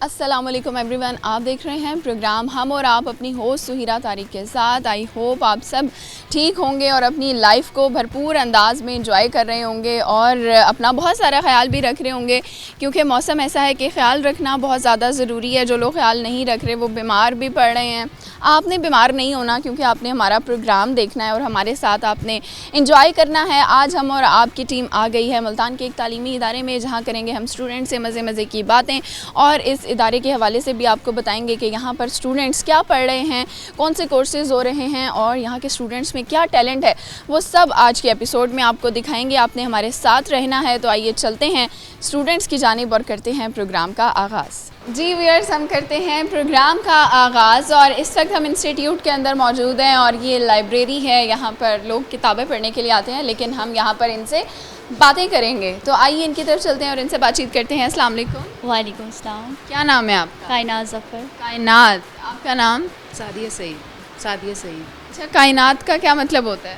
अस्सलामुअलैकुम एवरीवन, आप देख रहे हैं प्रोग्राम हम और आप अपनी होस्ट सुहिरा तारिक के साथ। आई होप आप सब ठीक होंगे और अपनी लाइफ को भरपूर अंदाज में एंजॉय कर रहे होंगे और अपना बहुत सारा ख्याल भी रख रहे होंगे, क्योंकि मौसम ऐसा है कि ख्याल रखना बहुत ज़्यादा ज़रूरी है। जो लोग ख्याल नहीं रख रहे वो बीमार भी पड़ रहे हैं। आपने बीमार नहीं होना, क्योंकि आपने हमारा प्रोग्राम देखना है और हमारे साथ आपने इंजॉय करना है। आज हम और आपकी टीम आ गई है मुल्तान के एक तालीमी इदारे में, जहाँ करेंगे हम स्टूडेंट से मज़े मज़े की बातें और इस इदारे के हवाले से भी आपको बताएंगे कि यहाँ पर स्टूडेंट्स क्या पढ़ रहे हैं, कौन से कोर्सेज़ हो रहे हैं और यहाँ के स्टूडेंट्स में क्या टैलेंट है, वो सब आज के एपिसोड में आपको दिखाएंगे। आपने हमारे साथ रहना है। तो आइए चलते हैं स्टूडेंट्स की जानिब और करते हैं प्रोग्राम का आगाज़। जी व्यूअर्स, हम करते हैं प्रोग्राम का आगाज़ और इस वक्त हम इंस्टीट्यूट के अंदर मौजूद हैं और ये लाइब्रेरी है। यहाँ पर लोग किताबें पढ़ने के लिए आते हैं, लेकिन हम यहाँ पर इनसे बातें करेंगे। तो आइए इनकी तरफ चलते हैं और इनसे बातचीत करते हैं। अस्सलाम वालेकुम। वालेकुम अस्सलाम। क्या नाम है आपका? कायनात ज़फ़र। कायनात। आपका नाम? सादिया सईद। सादिया सईद। अच्छा, कायनात का क्या मतलब होता है?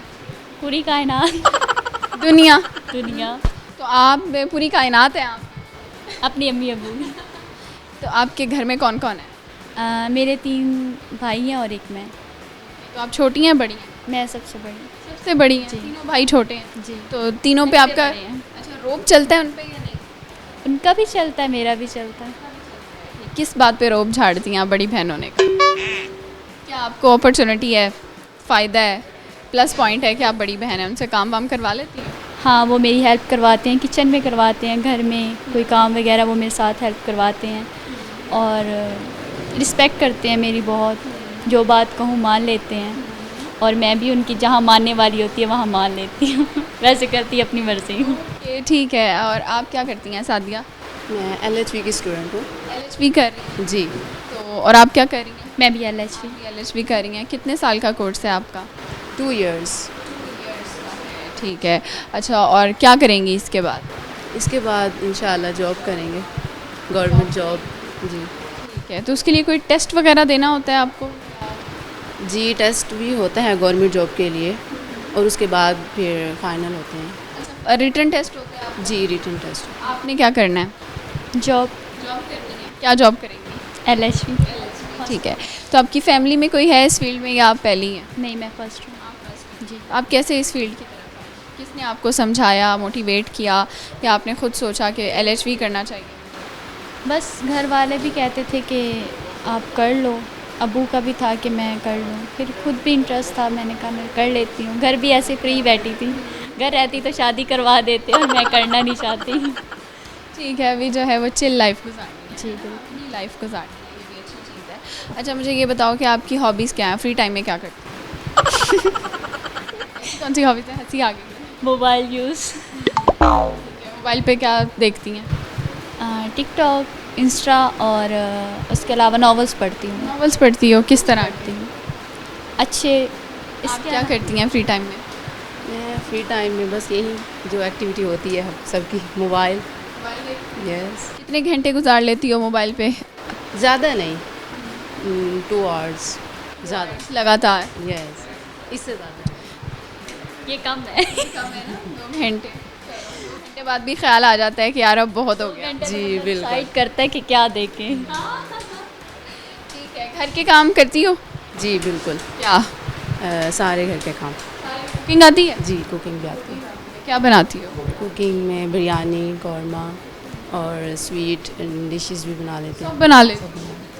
पूरी कायनात। दुनिया। दुनिया। तो आप पूरी कायनात हैं आप? अपनी अम्मी अबू। तो आपके घर में कौन कौन है? मेरे 3 भाई हैं और एक मैं। तो आप छोटी हैं बड़ी हैं? मैं सबसे बड़ी। सबसे बड़ी हैं? जी। तीनों भाई छोटे हैं? जी। तो तीनों पे आपका अच्छा रोब चलता है उन पे या नहीं? उनका भी चलता है, मेरा भी चलता है। किस बात पे रोब झाड़ती हैं आप बड़ी बहन होने का? क्या आपको अपॉर्चुनिटी है, फ़ायदा है, प्लस पॉइंट है कि आप बड़ी बहन हैं, उनसे काम वाम करवा लेती हैं? हाँ, वो मेरी हेल्प करवाते हैं, किचन में करवाते हैं, घर में कोई काम वगैरह वो मेरे साथ हेल्प करवाते हैं और रिस्पेक्ट करते हैं मेरी बहुत। जो बात कहूँ मान लेते हैं और मैं भी उनकी जहाँ मानने वाली होती है वहाँ मान लेती हूँ। वैसे करती है अपनी मर्ज़ी। ये ठीक है। और आप क्या करती हैं सादिया? मैं LHV की स्टूडेंट हूँ। LHV कर रही हैं? जी। तो और आप क्या कर रही हैं? मैं भी LHV। LHV कर रही हैं। कितने साल का कोर्स है आपका? 2 years। ठीक है। अच्छा, और क्या करेंगी इसके बाद? इसके बाद इंशाल्लाह जॉब करेंगे, गवर्नमेंट जॉब। जी। ठीक है। तो उसके लिए कोई टेस्ट वगैरह देना होता है आपको? जी, टेस्ट भी होता है गवर्नमेंट जॉब के लिए और उसके बाद फिर फाइनल होते हैं। अच्छा, रिटन टेस्ट होते हैं आप? जी, रिटन टेस्ट। आपने क्या करना है? जॉब। जॉब करनी है। क्या जॉब करेंगी? LHV। ठीक है। तो आपकी फैमिली में कोई है इस फील्ड में या आप पहली हैं? नहीं, मैं फर्स्ट हूँ। जी। आप कैसे इस फील्ड की तरफ आए? किसने आपको समझाया, मोटिवेट किया, या आपने खुद सोचा कि LHV करना चाहिए? बस घर वाले भी कहते थे कि आप कर लो, अबू का भी था कि मैं कर लूँ, फिर खुद भी इंटरेस्ट था, मैंने कहा मैं कर लेती हूँ। घर भी ऐसे फ्री बैठी थी, घर रहती तो शादी करवा देते और मैं करना नहीं चाहती। ठीक है। अभी जो है वो चिल लाइफ गुजारनी है। जी बिल्कुल। अपनी लाइफ गुजारनी है, ये भी अच्छी चीज़ है। अच्छा, मुझे ये बताओ कि आपकी हॉबीज़ क्या हैं? फ्री टाइम में क्या करती हैं? कौन सी हॉबीज़ है? हंसी आ गई है। Mobile use. मोबाइल पे क्या देखती हैं? टिकटॉक, इंस्टा और उसके अलावा नॉवेल्स पढ़ती हूँ। नॉवेल्स पढ़ती हो? किस तरह की? अच्छे। आप इसके क्या करती हैं फ्री टाइम में? मैं फ्री टाइम में बस यही जो एक्टिविटी होती है सबकी, मोबाइल। यस। कितने घंटे गुजार लेती हो मोबाइल पे? ज़्यादा नहीं, 2 hours ज़्यादा। लगातार? यस, इससे ज़्यादा। ये कम है। कम है ना? 2 घंटे। 2 घंटे बाद भी ख्याल आ जाता है कि यार अब बहुत हो गया। जी बिल्कुल। डिसाइड करता है कि क्या देखें। ठीक है। घर के काम करती हो? जी बिल्कुल। क्या? सारे घर के काम। कुकिंग आती है? जी, कुकिंग भी आती है। क्या बनाती हो? कुकिंग में बिरयानी, कौरमा और स्वीट डिशेस भी बना लेते हैं। सब बना लेती हो?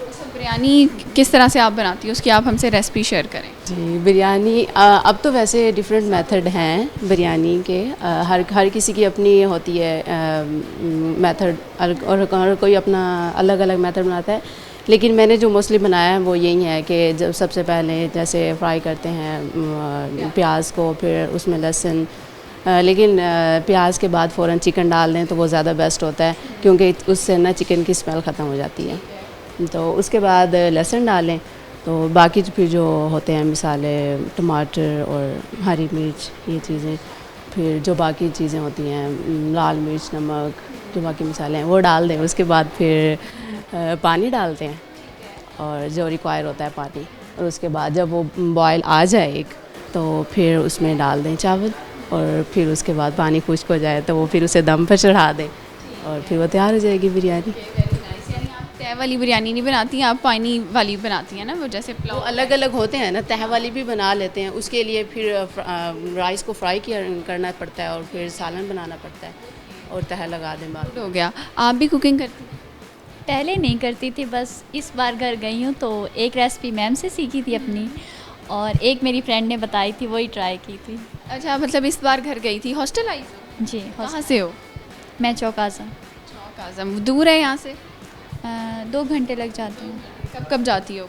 अच्छा, बिरयानी किस तरह से आप बनाती हो, उसकी आप हमसे रेसिपी शेयर करें। जी, बिरयानी अब तो वैसे डिफरेंट मेथड हैं बिरयानी के। हर किसी की अपनी होती है मेथड और हर कोई अपना अलग अलग मेथड बनाता है। लेकिन मैंने जो मोस्टली बनाया है वो यही है कि जब सबसे पहले जैसे फ्राई करते हैं प्याज को, फिर उसमें लहसुन, लेकिन प्याज के बाद फ़ौरन चिकन डाल दें तो वो ज़्यादा बेस्ट होता है, क्योंकि उससे ना चिकन की स्मेल ख़त्म हो जाती है। तो उसके बाद लहसुन डालें, तो बाकी फिर जो होते हैं मिसाले, टमाटर और हरी मिर्च, ये चीज़ें, फिर जो बाकी चीज़ें होती हैं लाल मिर्च, नमक, जो बाकी मसाले हैं वो डाल दें। उसके बाद फिर पानी डालते हैं और जो रिक्वायर होता है पानी, और उसके बाद जब वो बॉयल आ जाए एक, तो फिर उसमें डाल दें चावल, और फिर उसके बाद पानी खुश्क हो जाए तो वो फिर उसे दम पर चढ़ा दें और फिर वो तैयार हो जाएगी बिरयानी। तह वाली बिरयानी नहीं बनाती हैं आप, पानी वाली बनाती हैं ना, वो जैसे वो पुलाव। अलग अलग होते हैं ना, तह वाली भी बना लेते हैं, उसके लिए फिर राइस को फ्राई करना पड़ता है और फिर सालन बनाना पड़ता है और तह लगा दें बाद। हो गया। आप भी कुकिंग करती हैं? पहले नहीं करती थी, बस इस बार घर गई हूँ तो एक रेसिपी मैम से सीखी थी अपनी, और एक मेरी फ्रेंड ने बताई थी, वही ट्राई की थी। अच्छा, मतलब इस बार घर गई थी, हॉस्टल आई हो? जी। कहाँ से हो? मैं चौक आज़म। चौक आज़म दूर है यहाँ से? 2 घंटे लग जाते हैं कब कब जाती हो?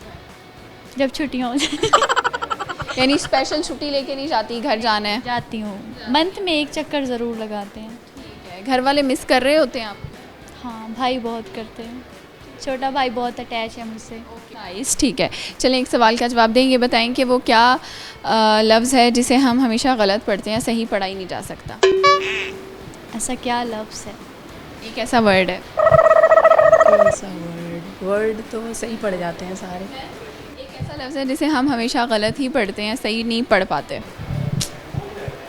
जब छुट्टियाँ हो जाए। यानी स्पेशल छुट्टी लेके नहीं जाती, घर जाना है? जाती हूँ, मंथ में एक चक्कर ज़रूर लगाते हैं। ठीक है। घर वाले मिस कर रहे होते हैं आप? हाँ, भाई बहुत करते हैं, छोटा भाई बहुत अटैच है मुझसे। नाइस, ठीक है। चलें एक सवाल का जवाब दें, ये बताएं कि वो क्या लफ्ज़ है जिसे हम हमेशा गलत पढ़ते हैं, सही पढ़ा ही नहीं जा सकता? ऐसा क्या लफ्ज़ है? एक ऐसा वर्ड है। कौन सा वर्ड तो सही पड़ जाते हैं सारे। एक ऐसा लफ्ज़ है जिसे हम हमेशा गलत ही पढ़ते हैं, सही नहीं पढ़ पाते।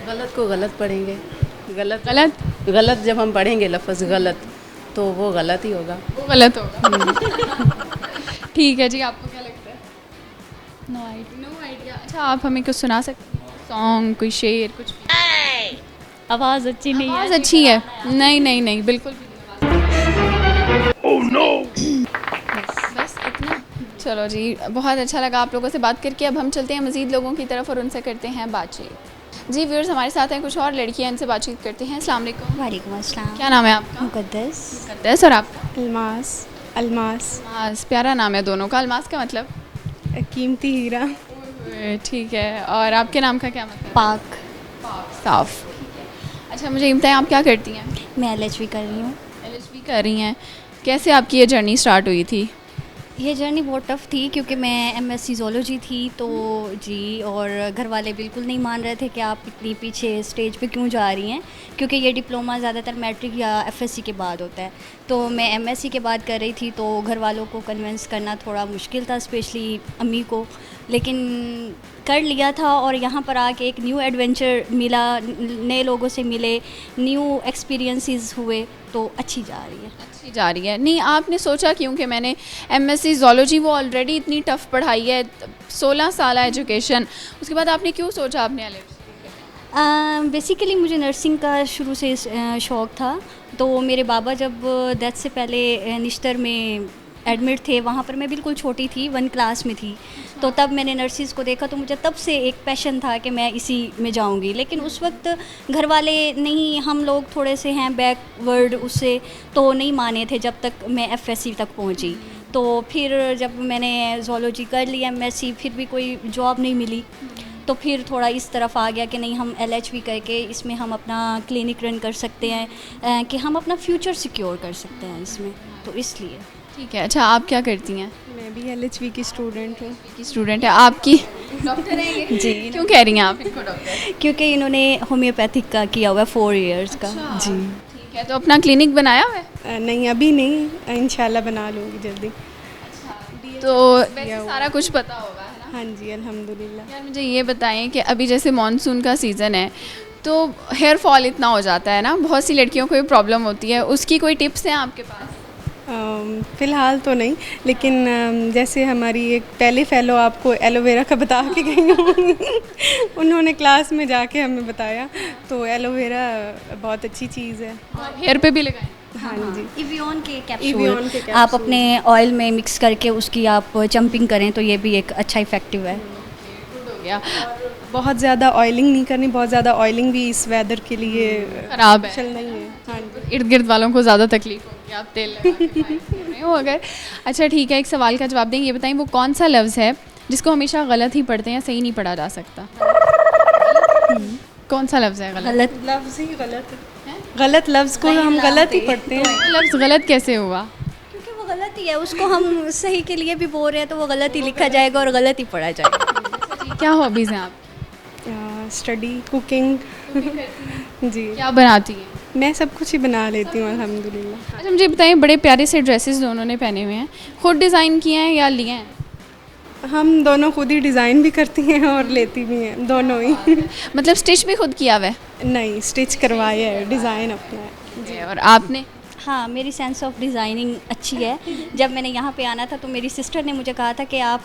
गलत को गलत पढ़ेंगे, गलत गलत? गलत जब हम पढ़ेंगे लफ्ज़ गलत तो वो गलत ही होगा। वो गलत होगा। ठीक है जी, आपको क्या लगता है? No idea. No idea. अच्छा, आप हमें कुछ सुना सकते हैं? सॉन्ग, कोई शेर, कुछ भी? आवाज़ अच्छी नहीं है। आवाज़ अच्छी है? नहीं नहीं नहीं, बिल्कुल भी नहीं। Oh, no! बस इतना। चलो जी, बहुत अच्छा लगा आप लोगों से बात करके। अब हम चलते हैं मज़ीद लोगों की तरफ और उनसे करते हैं बातचीत। जी व्यूअर्स, हमारे साथ हैं कुछ और लड़कियां, इनसे बातचीत करते हैं। अस्सलाम वालेकुम। वालेकुम अस्सलाम। क्या नाम है आपका? मुक़द्दस। मुक़द्दस। और आपका? अलमास। अलमास अलमास। प्यारा नाम है दोनों का। अलमास का मतलब? कीमती हीरा। ठीक है। और आपके नाम का क्या मतलब? पाक। साफ। अच्छा, मुझे ये बताएं, आप क्या करती हैं? मैं LHV कर रही हूँ। LHV कर रही हैं। कैसे आपकी ये जर्नी स्टार्ट हुई थी? ये जर्नी बहुत टफ़ थी क्योंकि मैं MSc ज़ूलॉजी थी तो जी, और घर वाले बिल्कुल नहीं मान रहे थे कि आप इतनी पीछे स्टेज पे क्यों जा रही हैं, क्योंकि ये डिप्लोमा ज़्यादातर मैट्रिक या FSc के बाद होता है। तो मैं MSc के बाद कर रही थी तो घर वालों को कन्विंस करना थोड़ा मुश्किल था, स्पेशली अम्मी को, लेकिन कर लिया था। और यहाँ पर आके एक न्यू एडवेंचर मिला, नए लोगों से मिले, न्यू एक्सपीरियंसेस हुए, तो अच्छी जा रही है। अच्छी जा रही है। नहीं, आपने सोचा क्यों कि मैंने MSc ज़ूलॉजी, वो ऑलरेडी इतनी टफ़ पढ़ाई है, 16 साल एजुकेशन, उसके बाद आपने क्यों सोचा आपने LHV? बेसिकली मुझे नर्सिंग का शुरू से शौक़ था। तो मेरे बाबा जब डेथ से पहले निश्तर में एडमिट थे, वहाँ पर मैं बिल्कुल छोटी थी, 1 क्लास में थी, तो तब मैंने नर्सिस को देखा तो मुझे तब से एक पैशन था कि मैं इसी में जाऊंगी। लेकिन उस वक्त घर वाले नहीं, हम लोग थोड़े से हैं बैकवर्ड उससे, तो नहीं माने थे जब तक मैं FSc तक पहुंची। तो फिर जब मैंने ज़ूलॉजी कर लिया MSc, फिर भी कोई जॉब नहीं मिली, तो फिर थोड़ा इस तरफ आ गया कि नहीं, हम LHV करके इसमें हम अपना क्लिनिक रन कर सकते हैं, कि हम अपना फ्यूचर सिक्योर कर सकते हैं इसमें, तो इसलिए। ठीक है। अच्छा, आप क्या करती हैं? मैं भी LHV की स्टूडेंट हूँ। की स्टूडेंट है आपकी? डॉक्टर है ये? जी। क्यों कह रही हैं आप इनको डॉक्टर? क्योंकि इन्होंने होम्योपैथिक का किया हुआ है 4 इयर्स का। जी। ठीक है। तो अपना क्लिनिक बनाया हुआ है? नहीं, अभी नहीं, इंशाल्लाह बना लूँगी जल्दी। तो वैसे सारा कुछ पता होगा, है ना? हाँ जी, अल्हम्दुलिल्लाह। यार मुझे ये बताएं कि अभी जैसे मानसून का सीज़न है तो हेयर फॉल इतना हो जाता है ना, बहुत सी लड़कियों को ये प्रॉब्लम होती है, उसकी कोई टिप्स हैं आपके पास? फ़िलहाल तो नहीं, लेकिन जैसे हमारी एक टेली फेलो आपको एलोवेरा का बता के गई हूँ उन्होंने क्लास में जाके हमें बताया, तो एलोवेरा बहुत अच्छी चीज़ है। हेयर पे भी लगाएं? हाँ जी। इवियन के इवियन के कैप्सूल आप अपने ऑयल में मिक्स करके उसकी आप चंपिंग करें तो ये भी एक अच्छा इफ़ेक्टिव है। हो गया। बहुत ज़्यादा ऑयलिंग नहीं करनी, बहुत ज़्यादा ऑयलिंग भी इस वेदर के लिए खराब है, चल नहीं है। हाँ जी। इर्द गिर्द वालों को ज़्यादा तकलीफ होगी, आप तेल लगा के खाएं रहे हो अगर। अच्छा ठीक है, एक सवाल का जवाब दें, ये बताएं वो कौन सा लफ्ज़ है जिसको हमेशा गलत ही पढ़ते हैं, सही नहीं पढ़ा जा सकता? कौन सा लफ्ज़ है गलत? लफ्ज़ ही गलत है। गलत लफ्ज़ को हम गलत ही पढ़ते हैं। लफ्ज़ गलत कैसे हुआ? क्योंकि वो गलत ही है, उसको हम सही के लिए भी बोल रहे हैं तो वो गलत ही लिखा जाएगा और गलत ही पढ़ा जाएगा। क्या हॉबीज़ हैं आप? स्टडी, कुकिंग जी। क्या बनाती हैं? मैं सब कुछ ही बना लेती हूँ अल्हम्दुलिल्लाह। अच्छा मुझे बताइए, बड़े प्यारे से ड्रेसेस दोनों ने पहने हुए हैं, खुद डिज़ाइन किए हैं या लिए हैं? हम दोनों खुद ही डिज़ाइन भी करती हैं और लेती भी हैं, दोनों ही। मतलब स्टिच भी खुद किया हुआ है? नहीं, स्टिच करवाया है, डिज़ाइन अपना है। जी। और आपने? हाँ, मेरी सेंस ऑफ डिज़ाइनिंग अच्छी है। जब मैंने यहाँ पे आना था तो मेरी सिस्टर ने मुझे कहा था कि आप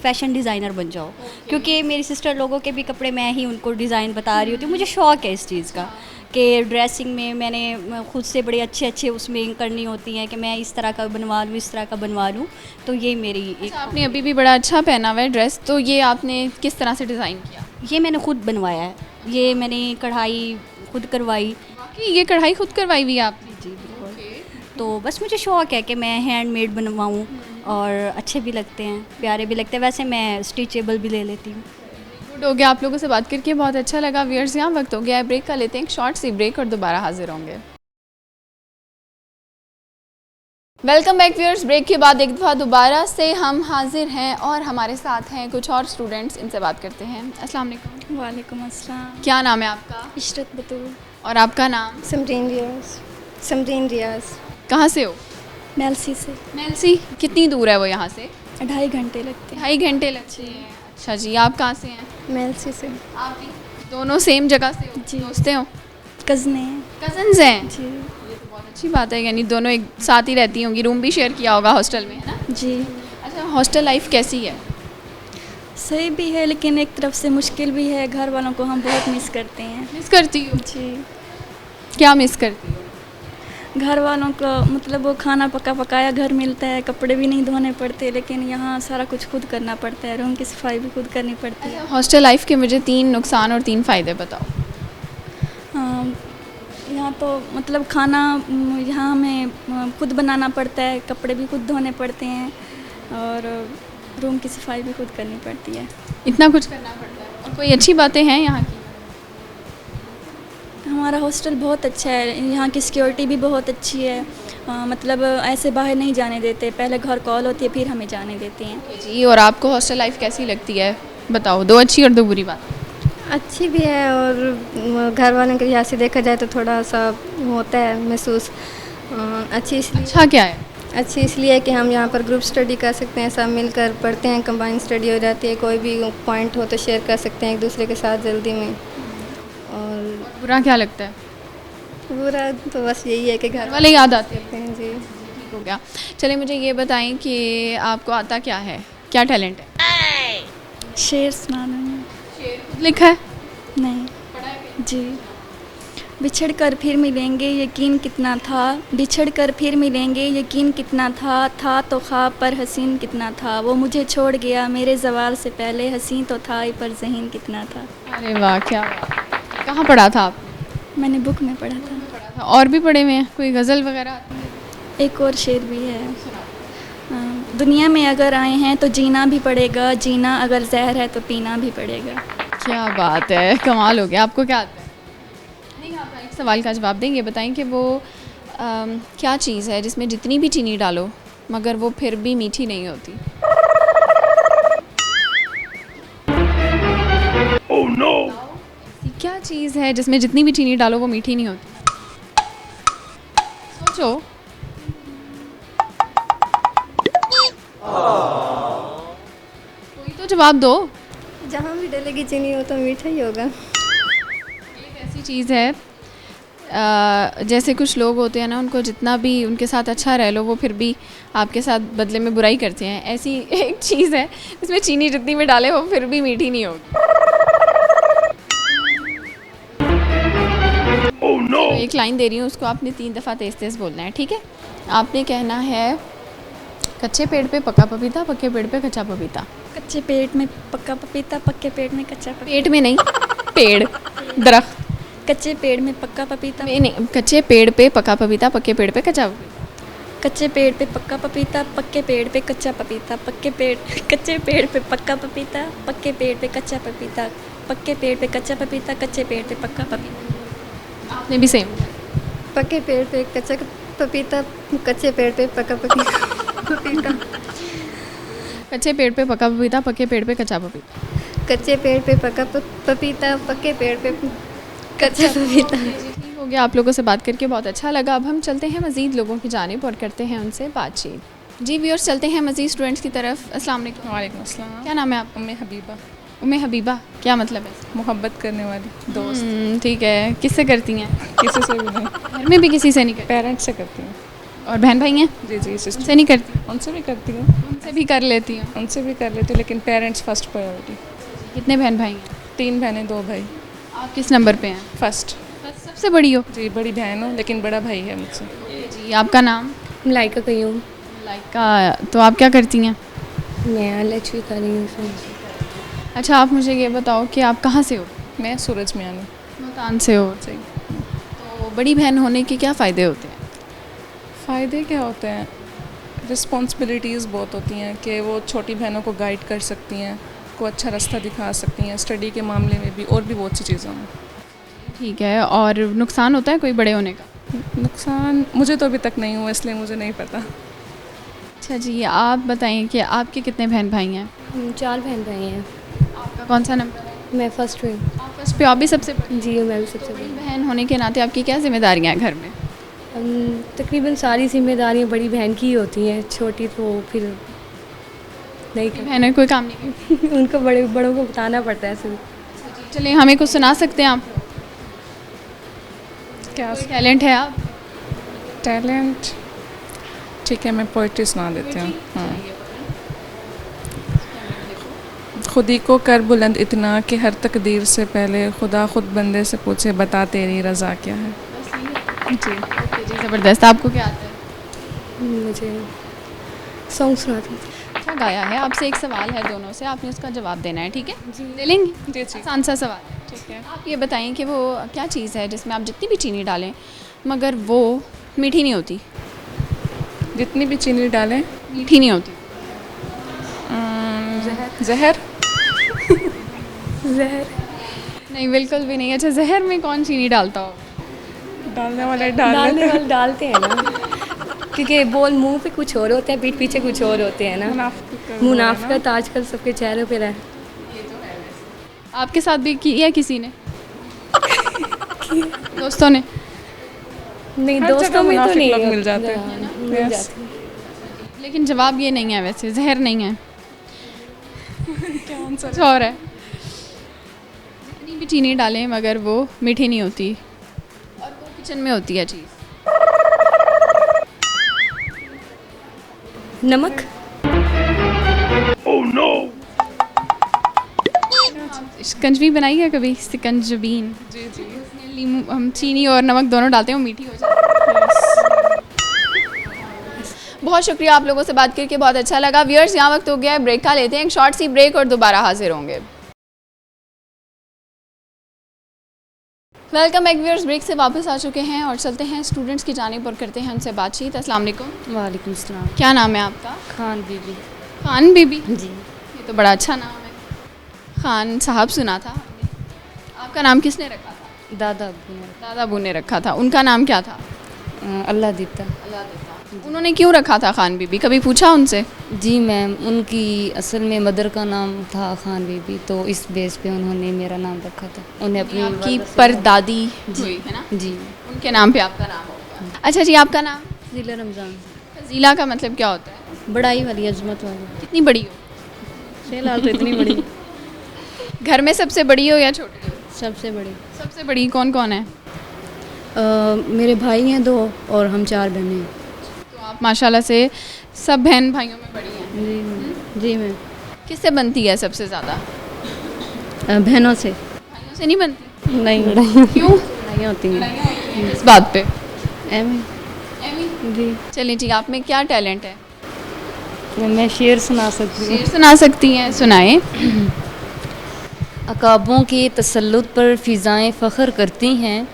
फ़ैशन डिज़ाइनर बन जाओ, क्योंकि मेरी सिस्टर लोगों के भी कपड़े मैं ही उनको डिज़ाइन बता रही होती हूँ। मुझे शौक़ है इस चीज़ का कि ड्रेसिंग में मैंने खुद से बड़े अच्छे अच्छे उसमें करनी होती हैं कि मैं इस तरह का बनवा लूँ, इस तरह का बनवा लूँ। तो ये मेरी एक अच्छा, आपने अभी भी बड़ा अच्छा पहना हुआ है ड्रेस, तो ये आपने किस तरह से डिज़ाइन किया? ये मैंने खुद बनवाया है। ये मैंने कढ़ाई खुद करवाई। कि ये कढ़ाई खुद करवाई हुई है आपने? जी बिल्कुल। तो बस मुझे शौक़ है कि मैं हैंडमेड बनवाऊँ और अच्छे भी लगते हैं, प्यारे भी लगते हैं। वैसे मैं स्टिचेबल भी ले लेती हूँ। गुड हो गया, आप लोगों से बात करके बहुत अच्छा लगा। व्यूअर्स, यहाँ वक्त हो गया है ब्रेक का, लेते हैं एक शॉर्ट सी ब्रेक और दोबारा हाजिर होंगे। Welcome back viewers. ब्रेक के बाद एक दफ़ा दोबारा से हम हाजिर हैं और हमारे साथ हैं कुछ और स्टूडेंट्स, इनसे बात करते हैं। अस्सलाम वालेकुम। वालेकुम अस्सलाम। क्या नाम है आपका? इशरत बतूल। और आपका नाम? समरीन रियाज। कहाँ से हो? मेलसी से। मेलसी। कितनी दूर है वो यहाँ से? 2.5 घंटे लगते हैं। 2.5 घंटे लगते हैं। अच्छा जी, आप कहाँ से हैं? मेलसी से। आप भी दोनों सेम जगह से हो? जी। दोस्तें हो? कज़ने हैं। कज़न्स हैं? जी। ये तो बहुत अच्छी बात है, यानी दोनों एक साथ ही रहती होंगी। रूम भी शेयर किया होगा हॉस्टल में, है ना? जी। अच्छा, हॉस्टल लाइफ कैसी है? सही भी है लेकिन एक तरफ से मुश्किल भी है। घर वालों को हम बहुत मिस करते हैं। मिस करती हो? जी। क्या मिस करती हो? घर वालों को मतलब वो खाना पकाया घर मिलता है, कपड़े भी नहीं धोने पड़ते, लेकिन यहाँ सारा कुछ खुद करना पड़ता है। रूम की सफाई भी खुद करनी पड़ती है। हॉस्टल लाइफ के मुझे 3 नुकसान और 3 फ़ायदे बताओ। यहाँ तो मतलब खाना यहाँ हमें खुद बनाना पड़ता है, कपड़े भी खुद धोने पड़ते हैं और रूम की सफाई भी खुद करनी पड़ती है। इतना कुछ करना पड़ता है। और कोई अच्छी बातें हैं यहाँ की? हमारा हॉस्टल बहुत अच्छा है। यहाँ की सिक्योरिटी भी बहुत अच्छी है। मतलब ऐसे बाहर नहीं जाने देते, पहले घर कॉल होती है फिर हमें जाने देते हैं। जी। और आपको हॉस्टल लाइफ कैसी लगती है, बताओ? 2 अच्छी और 2 बुरी बात। अच्छी भी है और घर वालों के लिहाज से देखा जाए तो थोड़ा सा होता है महसूस। अच्छी इसलिए अच्छा क्या है? अच्छी इसलिए कि हम यहाँ पर ग्रुप स्टडी कर सकते हैं, सब मिलकर पढ़ते हैं, कंबाइन स्टडी हो जाती है। कोई भी पॉइंट हो तो शेयर कर सकते हैं एक दूसरे के साथ जल्दी में। और बुरा क्या लगता है? बुरा तो बस यही है कि घर वाले याद आते हैं। जी। ठीक हो गया। चलिए मुझे ये बताएं कि आपको आता क्या है, क्या टैलेंट है? शेर सुनाना है। खुद लिखा है? नहीं। जी। बिछड़ कर फिर मिलेंगे यकीन कितना था, बिछड़ कर फिर मिलेंगे यकीन कितना था तो ख्वाब पर हसीन कितना था, वो मुझे छोड़ गया मेरे ज़वाल से पहले, हसीन तो था ही पर ज़हीन कितना था। अरे वाह, क्या बात। कहाँ पढ़ा था आप? मैंने बुक में पढ़ा था। और भी पढ़े हुए हैं? कोई गज़ल वगैरह आती है? एक और शेर भी है। दुनिया में अगर आए हैं तो जीना भी पड़ेगा, जीना अगर जहर है तो पीना भी पड़ेगा। क्या बात है, कमाल हो गया। आपको क्या आता है? नहीं, आप एक सवाल का जवाब देंगे। बताएं कि वो क्या चीज़ है जिसमें जितनी भी चीनी डालो मगर वो फिर भी मीठी नहीं होती? Oh no! ऐसी क्या चीज़ है जिसमें जितनी भी चीनी डालो वो मीठी नहीं होती? सोचो। कोई तो जवाब दो। जहाँ भी डलेगी चीनी हो तो मीठा ही होगा। एक ऐसी चीज़ है, जैसे कुछ लोग होते हैं ना, उनको जितना भी उनके साथ अच्छा रह लो वो फिर भी आपके साथ बदले में बुराई करते हैं। ऐसी एक चीज़ है इसमें चीनी जितनी भी डाले वो फिर भी मीठी नहीं होगी। oh, no! तो एक लाइन दे रही हूँ, उसको आपने 3 दफ़ा तेज़ तेज़ बोलना है, ठीक है? आपने कहना है कच्चे पेड़ पे पका पपीता, पक्के पेड़ पे कच्चा पपीता। कच्चे पेड़ में पक्का पपीता, पक्के पेड़ में कच्चा पपीता। पेट में नहीं, पेड़, दरख्त। कच्चे पेड़ में पक्का पपीता। नहीं, कच्चे पेड़ पे पका पपीता, पक्के पेड़ पे कच्चा पपीता। कच्चे पेड़ पे पक्का पपीता, पक्के पेड़ पे कच्चा पपीता, कच्चे पेड़ पे पक्का पपीता, पक्के पेड़ पे कच्चा पपीता, पक्के पेड़ पे कच्चा पपीता, कच्चे पेड़ पे पक्का पपीता। आपने भी सेम। पक्के पेड़ पे कच्चा पपीता, कच्चे पेड़ पे पक्का पपीता। कच्चे पेड़ पे पका पपीता, पक्के पेड़ पे कच्चा पपीता। कच्चे पेड़ पे पका पपीता, पक्के पेड़ पे कच्चा पपीता। ठीक हो गया, आप लोगों से बात करके बहुत अच्छा लगा। अब हम चलते हैं मज़ीद लोगों की जानिब और करते हैं उनसे बातचीत। जी व्यूअर्स, चलते हैं मज़ीद स्टूडेंट्स की तरफ। अस्सलाम वालेकुम। वालेकुम अस्सलाम। क्या नाम है आपका? उम्मे हबीबा। उम्मे हबीबा क्या मतलब है? मोहब्बत करने वाली दोस्त। ठीक है, किससे करती हैं? किसी से भी नहीं, घर में भी किसी से नहीं करती? पेरेंट्स से करती हूँ। और बहन भाई हैं? जी जी, उनसे सिस्टर, नहीं करती? उनसे भी करती हूँ, उनसे भी कर लेती हूँ। उनसे भी कर लेती हूँ, लेकिन पेरेंट्स फर्स्ट प्रायोरिटी। कितने बहन भाई हैं? 3 बहनें 2 भाई। आप किस नंबर पे हैं? फर्स्ट। सबसे बड़ी हो? जी, बड़ी बहन हूँ लेकिन बड़ा भाई है मुझसे। जी, आपका नाम? मलाइका कयूम। लाइका, तो आप क्या करती हैं? मैं एलएचवी कर रही हूँ। अच्छा, आप मुझे ये बताओ कि आप कहाँ से हो? मैं सूरज मियानी। मुल्तान से हो? सही। तो बड़ी बहन होने के क्या फ़ायदे होते हैं? फ़ायदे क्या होते हैं? रिस्पॉन्सिबिलिटीज़ बहुत होती हैं कि वो छोटी बहनों को गाइड कर सकती हैं, को अच्छा रास्ता दिखा सकती हैं, स्टडी के मामले में भी, और भी बहुत सी चीज़ें हैं। ठीक है, और नुकसान होता है कोई बड़े होने का? नुकसान मुझे तो अभी तक नहीं हुआ, इसलिए मुझे नहीं पता। अच्छा जी, आप बताएं कि आपके कितने बहन भाई हैं? 4 बहन भाई हैं। आपका कौन सा नंबर है? मैं फर्स्ट हुई। आप फर्स्ट पे, आप भी सबसे बड़ी? जी, मैं भी सबसे बड़ी बड़ी। बहन होने के नाते आपकी क्या जिम्मेदारियाँ हैं घर में? तकरीबन सारी जिम्मेदारियाँ बड़ी बहन की ही होती हैं, छोटी तो फिर नहीं कर बहनें कोई काम नहीं करती? उनको बड़ों को बताना पड़ता है सिर्फ। चलिए, हमें कुछ सुना सकते हैं आप? क्या कोई टैलेंट है आप? टैलेंट? ठीक है, मैं पोइट्री सुना देती हूँ। खुदी को कर बुलंद इतना कि हर तकदीर से पहले खुदा खुद बंदे से पूछे, बता तेरी रज़ा क्या है। जी जी, ज़बरदस्त। आपको क्या आता है? मुझे सॉन्ग सुनाती हूँ। अच्छा गाया है। आपसे एक सवाल है दोनों से, आपने उसका जवाब देना है, ठीक है? दे लेंगे? जी जी, आसान सा सवाल है। ठीक है। आप ये बताएं कि वो क्या चीज़ है जिसमें आप जितनी भी चीनी डालें मगर वो मीठी नहीं होती? जितनी भी चीनी डालें मीठी नहीं होती। जहर। जहर नहीं, बिल्कुल भी नहीं। अच्छा, जहर में कौन चीनी डालता हो? डालने वाले डालने वाले डालते हैं ना, क्योंकि बोल मुंह पे कुछ और होते हैं, पीठ पीछे कुछ और होते हैं ना। मुनाफिकत आजकल सबके चेहरों पे है। आपके साथ भी की है किसी ने? दोस्तों ने? नहीं, हर दोस्तों जगह में तो मुनाफिक नहीं लोग होता। मिल जाते हैं। हाँ, मिल Yes. जाते हैं। लेकिन जवाब ये नहीं है, वैसे जहर नहीं है। क्या आंसर? कुछ और है। जितनी भी चीनी डालें मगर वो मीठी नहीं होती, और वो किचन में होती है चीज़। नमक। शिकंजवी बनाई है कभी? शिकंजबीन। जी जी। लीमू, हम चीनी और नमक दोनों डालते हैं, वो मीठी हो जाती है। बहुत शुक्रिया, आप लोगों से बात करके बहुत अच्छा लगा। व्यूअर्स, यहाँ वक्त हो गया है ब्रेक का, लेते हैं एक शॉर्ट सी ब्रेक और दोबारा हाजिर होंगे। वेलकम बैक व्यूअर्स, ब्रेक से वापस आ चुके हैं और चलते हैं स्टूडेंट्स की जानिब और करते हैं उनसे बातचीत। अस्सलाम वालेकुम। वालेकुम सलाम। क्या नाम है आपका? खान बीबी। खान बीबी? जी। ये तो बड़ा अच्छा नाम है। खान साहब सुना था हमने। आपका नाम किसने रखा था? दादा अब्बू ने। दादा अबू ने रखा था। उनका नाम क्या था? अल्लाह देता। उन्होंने क्यों रखा था खान बीबी, कभी पूछा उनसे? जी मैम, उनकी असल में मदर का नाम था खान बीबी, तो इस बेस पे उन्होंने मेरा नाम रखा था। उन्हें अपनी आपकी वालिदा से- परदादी हुई है ना, जी। उनके नाम पे आपका नाम होगा। अच्छा जी, आपका नाम? ज़िला रमज़ान। फजीला का मतलब क्या होता है? बड़ाई वाली, अजमत वाली। कितनी बड़ी हो? फिलहाल तो इतनी बड़ी। घर में सबसे बड़ी हो या छोटी हो? सबसे बड़ी। सबसे बड़ी कौन कौन है? मेरे भाई हैं 2 और हम 4 बहनें हैं। तो आप माशाल्लाह से सब बहन भाइयों में बड़ी हैं। जी मैम। जी मैम। किससे बनती है सबसे ज़्यादा? बहनों से। भाइयों से नहीं बनती? नहीं, लड़ाई क्यों? लड़ाइयाँ होती हैं। इस बात पे? एम जी। चलिए जी, आप में क्या टैलेंट है? मैं शेर सुना सकती हूँ। शेर सुना सकती हैं, सुनाएं। अकाबों के तसल्लुत पर फ़िज़ाएं फ़ख्र करती हैं,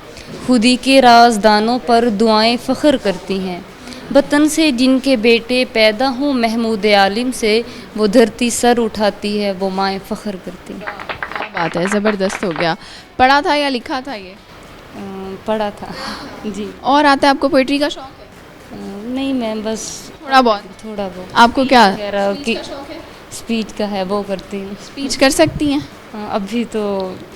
खुदी के राजदानों पर दुआएं फ़ख्र करती हैं। वतन से जिनके बेटे पैदा हों महमूद आलिम से, वो धरती सर उठाती है, वो माएँ फ़ख्र करती हैं। क्या बात है, ज़बरदस्त हो गया। पढ़ा था या लिखा था ये? पढ़ा था। जी। और आता है आपको? पोइट्री का शौक है? नहीं मैम, बस थोड़ा बहुत। थोड़ा बहुत। आपको क्या वगैरह की स्पीच का है, वो करती हूँ। स्पीच कर सकती हैं? अभी तो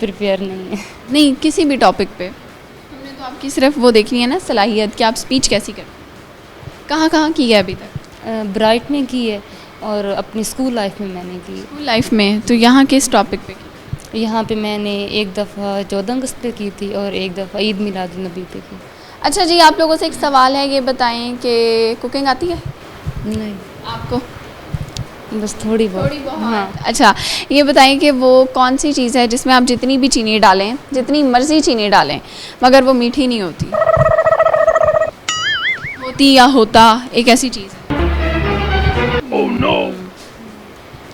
प्रिपेयर नहीं है। नहीं, किसी भी टॉपिक पे। हमने तो आपकी सिर्फ वो देखनी है ना सलाहियत कि आप स्पीच कैसी करते हैं। कहाँ कहाँ की है अभी तक? ब्राइट में की है, और अपनी स्कूल लाइफ में मैंने की। स्कूल लाइफ में तो यहाँ किस टॉपिक पे की? यहाँ पे मैंने एक दफ़ा 14 अगस्त पे की थी और एक दफ़ा ईद मिलादुन्नबी पे की। अच्छा जी, आप लोगों से एक सवाल है, ये बताएं कि कुकिंग आती है नहीं, आपको? बस थोड़ी बहुत। हाँ। अच्छा, ये बताएं कि वो कौन सी चीज़ है जिसमें आप जितनी भी चीनी डालें, जितनी मर्ज़ी चीनी डालें, मगर वो मीठी नहीं होती? होती या होता एक ऐसी चीज़ है। Oh, no.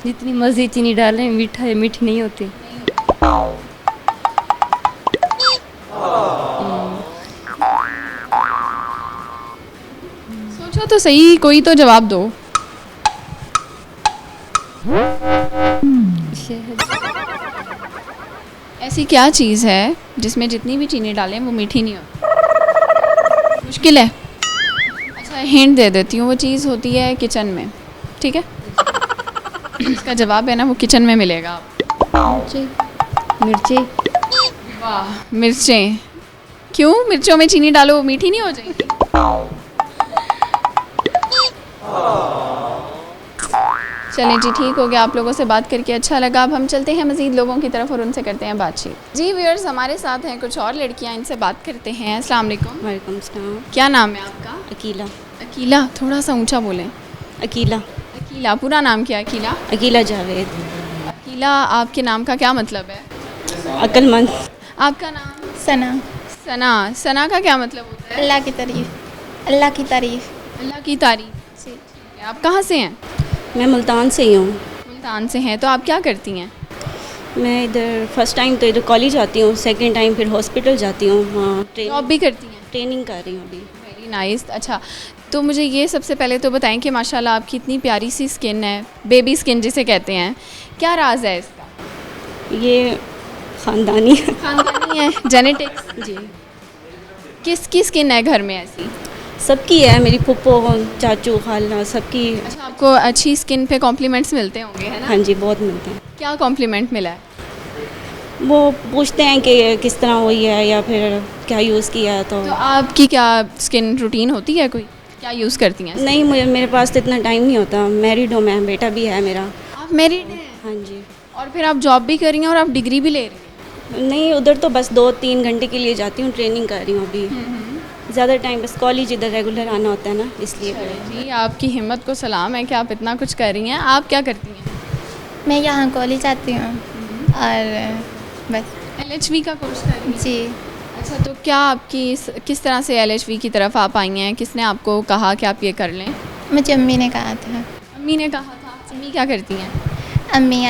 जितनी मर्जी चीनी डालें मीठा है, मीठी नहीं होती। सोचो तो सही, कोई तो जवाब दो। शहद। ऐसी क्या चीज़ है जिसमें जितनी भी चीनी डालें वो मीठी नहीं होती? मुश्किल है। अच्छा, हिंट दे देती हूँ, वो चीज़ होती है किचन में, ठीक है? इसका जवाब है ना, वो किचन में मिलेगा आपको। मिर्ची। वाह, मिर्चें। क्यों? मिर्चों में चीनी डालो वो मीठी नहीं हो जाएगी? चलें जी, ठीक हो गया, आप लोगों से बात करके अच्छा लगा। अब हम चलते हैं मज़ीद लोगों की तरफ और उनसे करते हैं बातचीत। जी व्यूअर्स, हमारे साथ हैं कुछ और लड़कियां, इनसे बात करते हैं। अस्सलाम वालेकुम। वालेकुम सलाम। क्या नाम है आपका? अकीला। अकीला, थोड़ा सा ऊंचा बोलें। अकीला। अकीला, पूरा नाम क्या है अकीला? अकीला जावेद। अकीला, आपके नाम का क्या मतलब है? अक्लमंद। आपका नाम? सना। सना। सना का क्या मतलब होता है? अल्लाह की तारीफ़। अल्लाह की तारीफ़। अल्लाह की तारीफ। जी। आप कहाँ से हैं? मैं मुल्तान से ही हूँ। मुल्तान से हैं, तो आप क्या करती हैं? मैं इधर फर्स्ट टाइम तो इधर कॉलेज आती हूँ, सेकंड टाइम फिर हॉस्पिटल जाती हूँ। हाँ, जॉब भी करती हैं? ट्रेनिंग कर रही हूँ अभी। Very nice. अच्छा, तो मुझे ये सबसे पहले तो बताएं कि माशाल्लाह आपकी इतनी प्यारी सी स्किन है, बेबी स्किन जिसे कहते हैं, क्या राज है इसका? ये ख़ानदानी। खानदानी है, जेनेटिक्स? जी। किसकी स्किन है घर में ऐसी? सबकी है, मेरी फुप्पो, चाचू, खाला, सबकी। अच्छा, आपको अच्छी स्किन पे कॉम्प्लीमेंट्स मिलते होंगे, है ना? हाँ जी, बहुत मिलते हैं। क्या कॉम्प्लीमेंट मिला है? वो पूछते हैं कि किस तरह हुई है या फिर क्या यूज़ किया है। तो तो आपकी क्या स्किन रूटीन होती है कोई? क्या यूज़ करती हैं? नहीं, मेरे पास तो इतना टाइम नहीं होता। मैरिड हूँ मैं, बेटा भी है मेरा। आप मैरिड हैं? हाँ जी। और फिर आप जॉब भी कर रही हैं और आप डिग्री भी ले रही हैं? नहीं, उधर तो बस 2-3 घंटे के लिए जाती हूँ, ट्रेनिंग कर रही हूँ अभी। ज़्यादा टाइम बस कॉलेज इधर रेगुलर आना होता है ना, इसलिए। जी, आपकी हिम्मत को सलाम है कि आप इतना कुछ कर रही हैं। आप क्या करती हैं? मैं यहाँ कॉलेज आती हूँ और बस। LHV का कोर्स कर रही हैं? जी। अच्छा, तो क्या आपकी किस तरह से LHV की तरफ आप आई हैं? किसने आपको कहा कि आप ये कर लें? मुझे अम्मी ने कहा था। अम्मी ने कहा था? अम्मी क्या करती हैं? अम्मी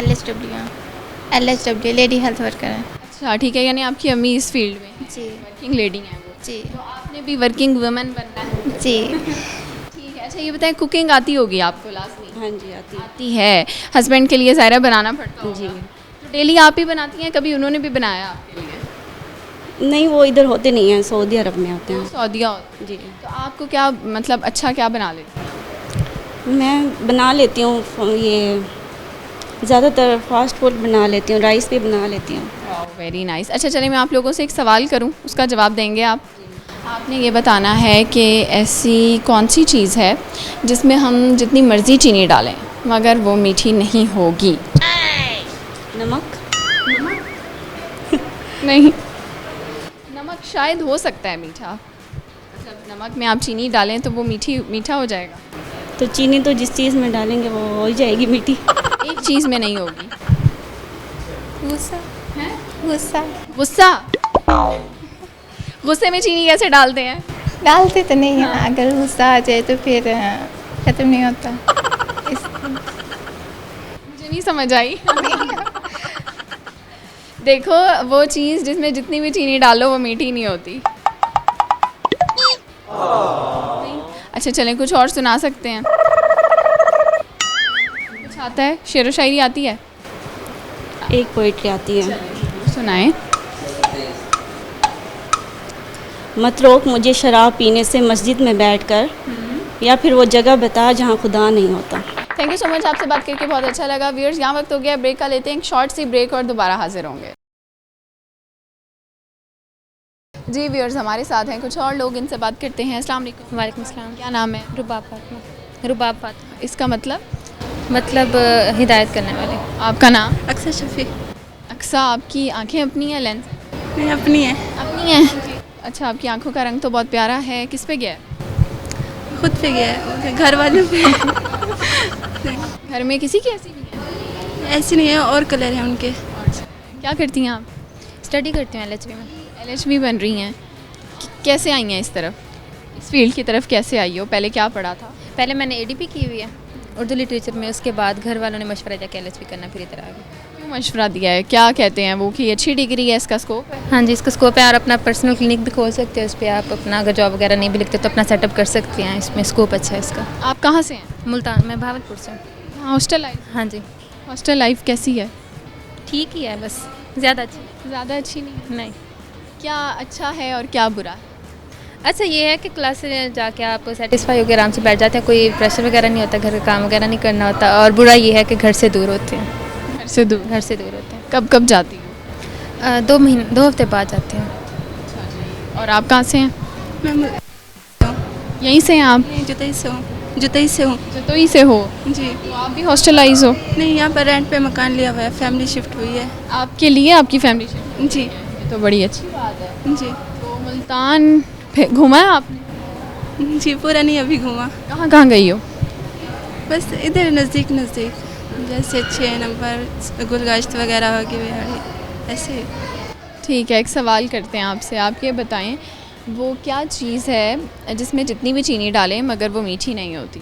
LHW लेडी हेल्थ वर्कर है। अच्छा, ठीक है, यानी आपकी अम्मी इस फील्ड में जी। वर्किंग लेडी हैं वो। जी। तो आपने भी वर्किंग वुमेन बनना है? जी। ठीक है। अच्छा, ये बताएं, कुकिंग आती होगी आपको? लाजमी हाँ जी, आती है। आती है। हस्बैंड के लिए ज़ाहिर है बनाना पड़ता होगा। जी। तो डेली आप ही बनाती हैं, कभी उन्होंने भी बनाया आपके लिए? नहीं, वो इधर होते नहीं हैं, सऊदी अरब में होते हैं। सऊदीया होते जी। हैं। तो आपको क्या मतलब अच्छा क्या बना लेती हैं? मैं बना लेती हूँ, ये ज़्यादातर फास्ट फूड बना लेती हूँ, राइस भी बना लेती हूँ। Very nice. अच्छा, चलिए मैं आप लोगों से एक सवाल करूं, उसका जवाब देंगे आप? आपने ये बताना है कि ऐसी कौन सी चीज़ है जिसमें हम जितनी मर्ज़ी चीनी डालें मगर वो मीठी नहीं होगी? नमक। नहीं, नमक शायद हो सकता है मीठा, मतलब नमक में आप चीनी डालें तो वो मीठा हो जाएगा। तो चीनी तो जिस चीज़ में डालेंगे वो हो ही जाएगी मीठी। एक चीज़ में नहीं होगी। गुस्सा। हैं? गुस्सा। गुस्सा? गुस्से में चीनी कैसे डालते हैं? डालते तो नहीं हैं, अगर गुस्सा आ जाए तो फिर ख़त्म नहीं होता। मुझे नहीं समझ आई। देखो, वो चीज़ जिसमें जितनी भी चीनी डालो वो मीठी नहीं होती। अच्छा, चलें कुछ और सुना सकते हैं? कुछ आता है? शेर व शायरी आती है? एक पोइट्री आती है। सुनाएं। मत रोक मुझे शराब पीने से मस्जिद में बैठकर, या फिर वो जगह बता जहाँ खुदा नहीं होता। थैंक यू सो मच, आपसे बात करके बहुत अच्छा लगा। व्यूअर्स, यहाँ वक्त हो गया ब्रेक का, लेते हैं एक शॉर्ट सी ब्रेक और दोबारा हाजिर होंगे। जी व्यूअर्स, हमारे साथ हैं कुछ और लोग, इनसे बात करते हैं। अस्सलाम वालेकुम। वालेकुम सलाम। क्या नाम है? रुबाब फातिमा। रुबाब फातिमा। इसका मतलब? मतलब हिदायत करने वाले। आपका नाम? अक्सर शफी। अक्सा, आपकी आंखें अपनी हैं लेंस? नहीं, अपनी है। अपनी हैं। अच्छा, आपकी आंखों का रंग तो बहुत प्यारा है, किस पे गया है? खुद पे गया है, घर वालों पे। घर में किसी की ऐसी नहीं है? ऐसी नहीं है, और कलर हैं उनके। क्या करती हैं आप? स्टडी करती हूँ LHB में। LHB बन रही हैं, कैसे आई हैं इस तरफ, इस फील्ड की तरफ कैसे आई हो? पहले क्या पढ़ा था? पहले मैंने ADP की हुई है उर्दू लिटरेचर में, उसके बाद घर वालों ने मशवरा दिया कि LHB करना, फिर इधर आ गई। क्यों मशवरा दिया है, क्या कहते हैं वो कि अच्छी डिग्री है, इसका स्कोप है? हाँ जी, इसका स्कोप है और अपना पर्सनल क्लिनिक भी खोल सकते हैं उस पर आप, अपना अगर जॉब वगैरह नहीं भी लिखते तो अपना सेटअप कर सकते हैं, इसमें स्कोप अच्छा है इसका। आप कहाँ से हैं? मुल्तान, मैं भावलपुर से हूँ। हाँ, हॉस्टल लाइफ? हाँ जी। हॉस्टल लाइफ कैसी है? ठीक ही है, बस ज़्यादा अच्छी ज़्यादा अच्छी नहीं? नहीं। क्या अच्छा है और क्या बुरा है? अच्छा ये है कि क्लास से जाके आप सेटिस्फाई होकर आराम से बैठ जाते हैं, कोई प्रेशर वगैरह नहीं होता, घर का काम वगैरह नहीं करना होता। और बुरा ये है कि घर से दूर होते हैं। घर से दूर? घर से दूर होते हैं। कब कब जाती हो? 2 हफ्ते बाद जाते हैं। और आप कहाँ से हैं? मैं यहीं से हैं आप? जुतई से हूँ। जुतई से हूँ। जतोई से हो? जी। तो आप भी हॉस्टलाइज हो? नहीं, यहाँ पर रेंट पे मकान लिया हुआ है, फैमिली शिफ्ट हुई है। आपके लिए आपकी फैमिली शिफ्ट? जी। ये तो बड़ी अच्छी बात है। जी। तो मुल्तान घूमा है आपने? जी, पूरा नहीं अभी घूमा। कहाँ कहाँ गई हो? बस इधर नज़दीक जैसे 6 नंबर गुलगश्त वगैरह हो गई, ऐसे। ठीक है, एक सवाल करते हैं आपसे, आप ये बताएं वो क्या चीज़ है जिसमें जितनी भी चीनी डालें मगर वो मीठी नहीं होती?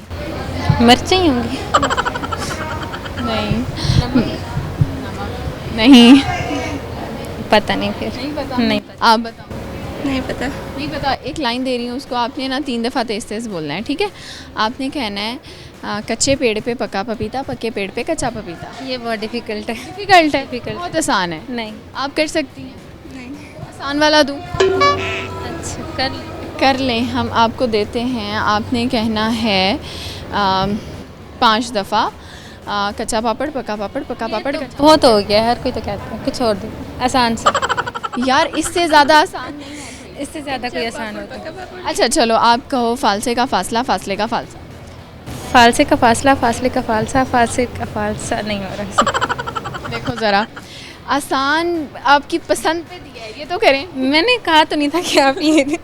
मिर्चें ही होंगी। नहीं पता नहीं, फिर नहीं पता? नहीं पता। आप बताओ। नहीं पता। नहीं पता। एक लाइन दे रही हूँ उसको, आपने ना 3 दफ़ा तेज़ तेज़ बोलना है, ठीक है? आपने कहना है कच्चे पेड़ पे पका पपीता, पक्के पेड़ पे कच्चा पपीता। ये बहुत डिफ़िकल्ट है। डिफ़िकल्ट है? बहुत आसान है। नहीं। आप कर सकती हैं? नहीं। आसान वाला दूँ? अच्छा, कर लें, हम आपको देते हैं। आपने कहना है 5 दफ़ा कच्चा पापड़, पका पापड़, पका पापड़, कच्चा। बहुत हो गया, हर कोई तो कहता है, कुछ और दो आसान सा। यार इससे ज़्यादा आसान नहीं है, इससे ज़्यादा कोई आसान होता है। अच्छा चलो आप कहो फालसे का फासला, फासले का फालसा। फालसे का फासला, फासले का फालसा, फालसे का फालसा नहीं हो रहा। देखो ज़रा, आसान आपकी पसंद पे दिया है, ये तो करें। मैंने कहा तो नहीं था कि आप ये।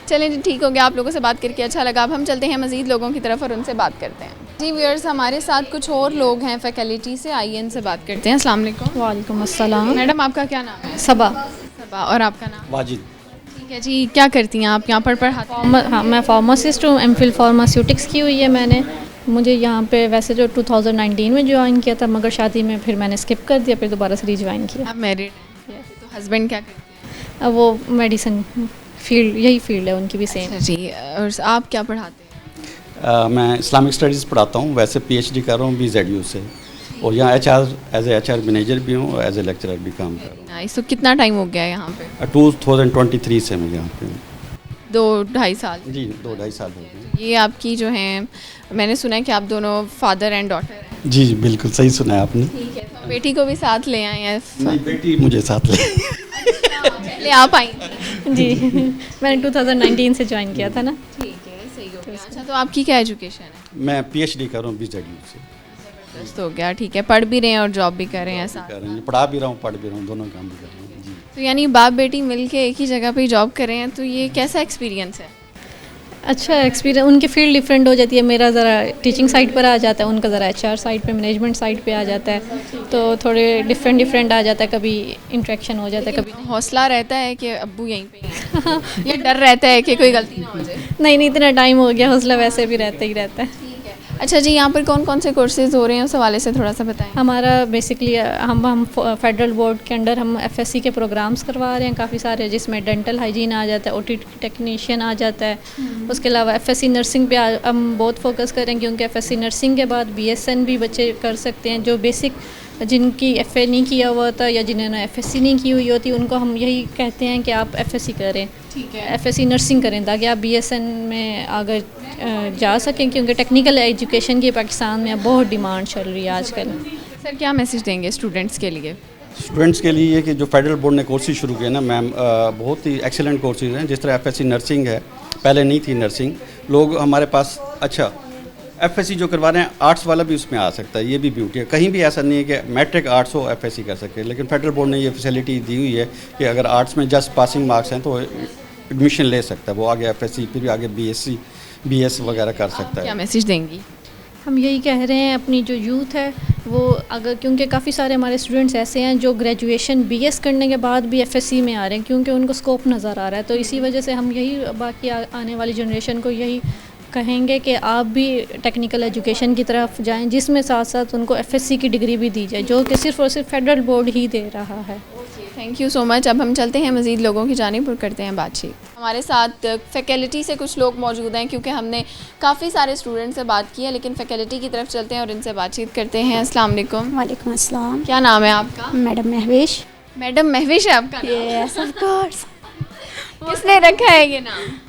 चलें जी, ठीक हो गया, आप लोगों से बात करके अच्छा लगा। अब हम चलते हैं मज़ीद लोगों की तरफ और उनसे बात करते हैं। जी व्यूअर्स, हमारे साथ कुछ और लोग हैं फैकल्टी से, आइए इनसे बात करते हैं। अस्सलाम वालेकुम। वालेकुम अस्सलाम। मैडम आपका क्या नाम है? सबा। सबा। और आपका नाम? वाजिद। ठीक है जी, क्या करती हैं आप यहाँ पर पढ़ाती हैं? हाँ, मैं फार्मासिस्ट हूँ, MPhil फार्मास्यूटिक्स की हुई है मैंने। मुझे यहाँ पे वैसे जो 2019 में ज्वाइन किया था, मगर शादी में फिर मैंने स्किप कर दिया, फिर दोबारा से रीज्वाइन किया। आप मैरिड हैं? तो हस्बैंड क्या करते हैं? वो मेडिसिन फील्ड, यही फील्ड है उनकी भी सेम। जी, और आप क्या पढ़ाते हैं? मैं इस्लामिक स्टडीज़ पढ़ाता हूँ, वैसे PhD कर रहा हूँ BZU से, और यहाँ एज ए HR मैनेजर भी हूँ, एज ए लेक्चरर भी काम कर रहा हूँ। तो कितना टाइम हो गया यहाँ पे? 2023 से मैं यहाँ पे हूँ। 2-2.5 साल? जी, 2-2.5 साल हो गए। ये आपकी जो हैं, मैंने सुना है कि आप दोनों फादर एंड डॉटर हैं। जी बिल्कुल सही सुना है आपने। ठीक है, तो बेटी को भी साथ ले आए हैं? नहीं, बेटी मुझे साथ ले आप आई? जी मैंने 2019 से ज्वाइन किया था ना। ठीक है, सही हो गया। अच्छा, तो आपकी क्या एजुकेशन है? मैं PhD कर रहा हूँ BZU से। ज़बरदस्त हो गया, ठीक है। पढ़ भी रहे हैं और जॉब भी कर रहे हैं साथ? कर रहे हैं, पढ़ा भी रहा हूँ, पढ़ भी रहा हूँ, दोनों काम भी कर रहा हूँ। जी। तो यानी बाप बेटी मिलके एक ही जगह पे जॉब कर रहे हैं, तो ये कैसा एक्सपीरियंस है? अच्छा एक्सपीरियंस, उनकी फील्ड डिफरेंट हो जाती है, मेरा ज़रा टीचिंग साइड पर आ जाता है, उनका ज़रा HR साइड पे, मैनेजमेंट साइड पे आ जाता है, तो थोड़े डिफरेंट आ जाता है, कभी इंटरेक्शन हो जाता है, कभी हौसला रहता है कि अब्बू यहीं पे हैं? ये डर रहता है कि कोई गलती ना हो जाए? नहीं, इतना टाइम हो गया, हौसला वैसे भी रहता ही रहता है। अच्छा जी, यहाँ पर कौन कौन से कोर्सेज़ हो रहे हैं, उस हवाले से थोड़ा सा बताएं। हमारा बेसिकली हम फेडरल बोर्ड के अंडर हम FSC के प्रोग्राम्स करवा रहे हैं काफ़ी सारे, जिसमें डेंटल हाइजीन आ जाता है, OT टेक्नीशियन आ जाता है। उसके अलावा FSC नर्सिंग पे हम बहुत फोकस करें, क्योंकि FSC नर्सिंग के बाद BSN भी बच्चे कर सकते हैं, जो बेसिक जिनकी FA नहीं किया हुआ था या जिन्होंने FSC नहीं की हुई होती, उनको हम यही कहते हैं कि आप FSC करें। ठीक है। FSC नर्सिंग करें ताकि आप BSN में आगे जा सकें, क्योंकि टेक्निकल एजुकेशन की पाकिस्तान में बहुत डिमांड चल रही है आजकल। सर क्या मैसेज देंगे स्टूडेंट्स के लिए? स्टूडेंट्स के लिए कि जो फेडरल बोर्ड ने कोर्सेज शुरू किए ना मैम, बहुत ही एक्सीलेंट कोर्सेज हैं। जिस तरह FSC नर्सिंग है, पहले नहीं थी नर्सिंग, लोग हमारे पास अच्छा FSC जो करवा रहे हैं आर्ट्स वाला भी उसमें आ सकता है, ये भी ब्यूटी है। कहीं भी ऐसा नहीं है कि मैट्रिक आर्ट्स हो FSC कर सके, लेकिन फेडरल बोर्ड ने ये फैसिलिटी दी हुई है कि अगर आर्ट्स में जस्ट पासिंग मार्क्स हैं तो एडमिशन ले सकता है, वो आगे FSC फिर आगे BSc BS वगैरह कर सकता है। क्या मैसेज देंगी? हम यही कह रहे हैं अपनी जो यूथ है वो अगर, क्योंकि काफ़ी सारे हमारे स्टूडेंट्स ऐसे हैं जो ग्रेजुएशन BS करने के बाद भी FSC में आ रहे हैं क्योंकि उनको स्कोप नज़र आ रहा है। तो इसी वजह से हम यही बाकी आने वाली जनरेशन को यही कहेंगे कि आप भी टेक्निकल एजुकेशन की तरफ जाएं, जिसमें साथ साथ उनको FSC की डिग्री भी दी जाए जो कि सिर्फ़ और सिर्फ फेडरल बोर्ड ही दे रहा है। Thank you so much. अब हम चलते हैं मज़ीद लोगों की जानिब और करते हैं बातचीत। हमारे साथ फैकल्टी से कुछ लोग मौजूद हैं क्योंकि हमने काफ़ी सारे स्टूडेंट से बात की है, लेकिन फैकल्टी की तरफ चलते हैं और इनसे बातचीत करते हैं। अस्सलाम वालेकुम। वालेकुम अस्सलाम। क्या नाम है आपका? मैडम महविश। मैडम महविश है आपका नाम? Yes of course. किसने रखा है ये नाम?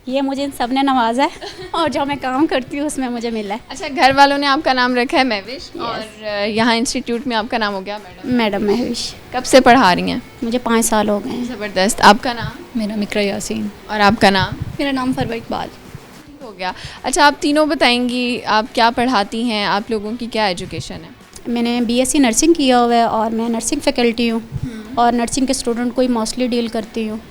ये मुझे इन सब ने नवाजा है और जो मैं काम करती हूँ उसमें मुझे मिला है। अच्छा, घर वालों ने आपका नाम रखा है महविश और यहाँ इंस्टीट्यूट में आपका नाम हो गया मैडम? मैडम महविश। कब से पढ़ा रही हैं? मुझे 5 साल हो गए हैं। ज़बरदस्त। आपका नाम? मेरा मिकरा यासीन। और आपका नाम? मेरा नाम फरवा इकबाल। हो गया। अच्छा, आप तीनों बताएंगी आप क्या पढ़ाती हैं, आप लोगों की क्या एजुकेशन है? मैंने BSc नर्सिंग किया हुआ है और मैं नर्सिंग फैकल्टी हूँ और नर्सिंग के स्टूडेंट को ही मोस्टली डील करती हूँ।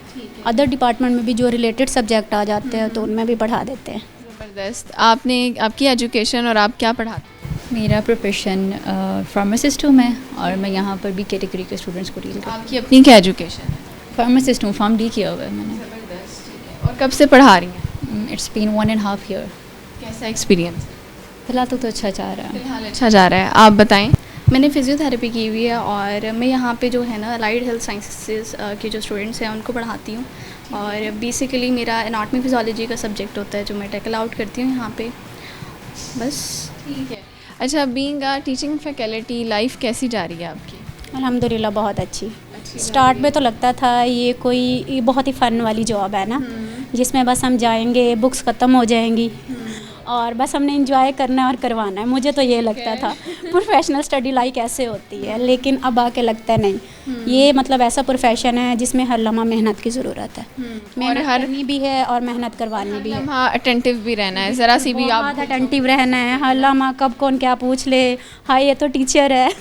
अदर डिपार्टमेंट में भी जो रिलेटेड सब्जेक्ट आ जाते हैं तो उनमें भी पढ़ा देते हैं। ज़बरदस्त। आपकी एजुकेशन और आप क्या पढ़ाते हैं? मेरा प्रोफेशन फार्मासिस्ट हूँ मैं, और मैं यहाँ पर भी कैटेगरी के स्टूडेंट्स को डील करती हूँ। आपकी अपनी क्या एजुकेशन है? फार्मासिस्ट हूँ, फार्म डी किया हुआ है मैंने। ज़बरदस्त। और कब से पढ़ा रही हैं? It's been 1.5 year. कैसा एक्सपीरियंस? फिलहाल तो अच्छा जा रहा है। फिलहाल अच्छा जा रहा है। आप बताएं। मैंने फ़िज़ियोथेरेपी की हुई है और मैं यहाँ पे जो है ना अलाइड हेल्थ साइंसेस के जो स्टूडेंट्स हैं उनको पढ़ाती हूँ, और बेसिकली मेरा एनाटमी फिजियोलॉजी का सब्जेक्ट होता है जो मैं टैकल आउट करती हूँ यहाँ पे। बस ठीक है। अच्छा, being a teaching faculty life कैसी जा रही है आपकी? अल्हम्दुलिल्लाह बहुत अच्छी। स्टार्ट में तो लगता था ये बहुत ही फ़न वाली जॉब है ना, जिसमें बस हम जाएंगे, बुक्स ख़त्म हो जाएंगी और बस हमने एंजॉय करना है और करवाना है। मुझे तो ये लगता था प्रोफेशनल स्टडी लाइक ऐसे होती है, लेकिन अब आके लगता है नहीं, ये मतलब ऐसा प्रोफेशन है जिसमें हर लम्हा मेहनत की ज़रूरत है। मेहनत करनी भी है और मेहनत करवानी भी है। हाँ, अटेंटिव भी रहना है, ज़रा सी भी आप अटेंटिव रहना है। हर लम्हा कब कौन क्या पूछ ले, हाँ ये तो टीचर है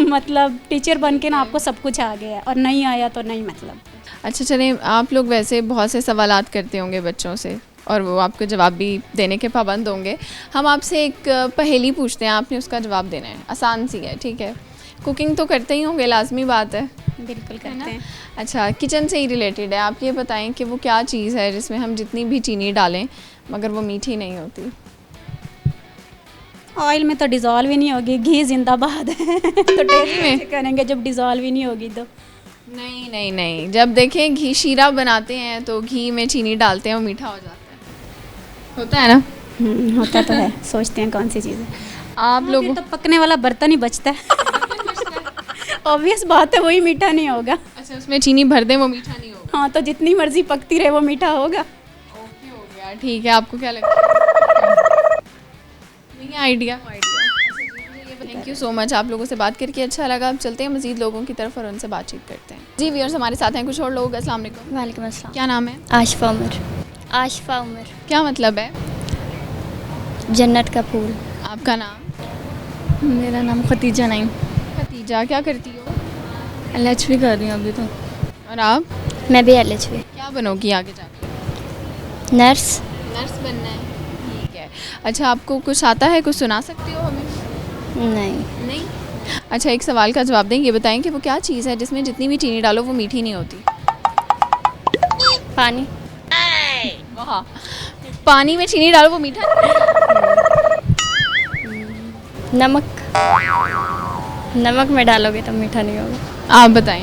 मतलब टीचर बन के ना आपको सब कुछ आ गया है और नहीं आया तो नहीं मतलब। अच्छा चलें, आप लोग वैसे बहुत से सवालात करते होंगे बच्चों से और वो आपको जवाब भी देने के पाबंद होंगे। हम आपसे एक पहेली पूछते हैं, आपने उसका जवाब देना है। आसान सी है, ठीक है? कुकिंग तो करते ही होंगे, लाजमी बात है। बिल्कुल करते हैं। अच्छा, किचन से ही रिलेटेड है, आप ये बताएं कि वो क्या चीज़ है जिसमें हम जितनी भी चीनी डालें मगर वो मीठी नहीं होती? ऑयल में तो डिज़ोल्व ही नहीं होगी, घी जिंदाबाद है तो टेस्ट में करेंगे जब डिज़ोल्व ही नहीं होगी तो। नहीं नहीं नहीं, जब देखें घी शीरा बनाते हैं तो घी में चीनी डालते हैं, वो मीठा हो जाता है। होता है ना? होता तो है। सोचते हैं कौन सी चीज़ है। आप लोग तो पकने वाला बर्तन ही बचता है ऑब्वियस बात है, वही मीठा नहीं होगा। अच्छा, उसमें चीनी भर दें वो मीठा नहीं होगा? हाँ, तो जितनी मर्जी पकती रहे वो मीठा होगा। ओके, हो गया। ठीक है, आपको क्या लगता है? नहीं idea? Thank you so much. आप लोगों से बात करके अच्छा लगा। अब चलते हैं मज़ीद लोगों की तरफ और उनसे बातचीत करते हैं। जी व्यूअर्स, हमारे साथ हैं कुछ और लोग। अस्सलाम वालेकुम। वालेकुम अस्सलाम। क्या नाम है? आशिफा उमर। आशिफा उमर। क्या मतलब है? जन्नत का फूल। आपका नाम? मेरा नाम खतीजा नईम। खतीजा, क्या करती हो? LHV कर रही हूँ अभी तो। और आप? मैं भी LHV। क्या बनोगी आगे जाकर? नर्स। नर्स बनना है, ठीक है। अच्छा, आपको कुछ आता है, कुछ सुना सकती हो हमें? नहीं। अच्छा, एक सवाल का जवाब दें, ये बताएं कि वो क्या चीज़ है जिसमें जितनी भी चीनी डालो वो मीठी नहीं होती? पानी। वाह, पानी में चीनी डालो वो मीठा नमक। नमक में डालोगे तो मीठा नहीं होगा। आप बताएं।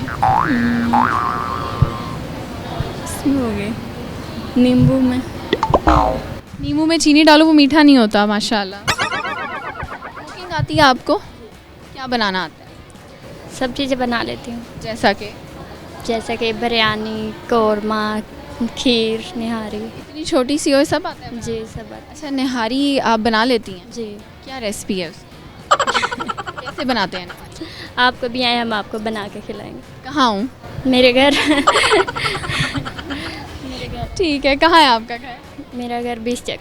इसमें हो गई नींबू में। नींबू में चीनी डालो वो मीठा नहीं होता। माशाल्लाह। कुकिंग आती है आपको? क्या बनाना आता है? सब चीज़ें बना लेती हूँ। जैसा कि बिरयानी, कौरमा, खीर, निहारी। इतनी छोटी सी हो, सब आता है? जी, सब आता है। अच्छा, निहारी आप बना लेती हैं? जी। क्या रेसिपी है उसकी? कैसे बनाते हैं? आप कभी आए, हम आपको बना के खिलाएंगे। कहाँ हूँ? मेरे घर ठीक है, कहाँ है आपका घर? मेरा घर 20 चक।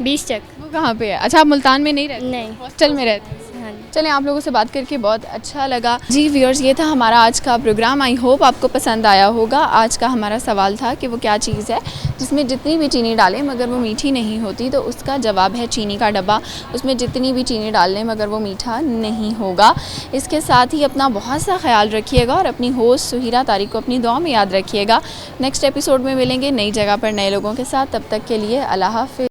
20 तक। वो कहाँ पे है? अच्छा, आप मुल्तान में नहीं रहते? नहीं, हॉस्टल में रहते हैं। हाँ। चलें, आप लोगों से बात करके बहुत अच्छा लगा। जी व्यूअर्स, ये था हमारा आज का प्रोग्राम। आई होप आपको पसंद आया होगा। आज का हमारा सवाल था कि वो क्या चीज़ है जिसमें जितनी भी चीनी डालें मगर वो मीठी नहीं होती, तो उसका जवाब है चीनी का डब्बा। उसमें जितनी भी चीनी डाल लें मगर वो मीठा नहीं होगा। इसके साथ ही अपना बहुत सा ख्याल रखिएगा और अपनी होस्ट सुहिरा तारिक को अपनी दुआ में याद रखिएगा। नेक्स्ट एपिसोड में मिलेंगे नई जगह पर नए लोगों के साथ। तब तक के लिए अल्लाह हाफ़िज़।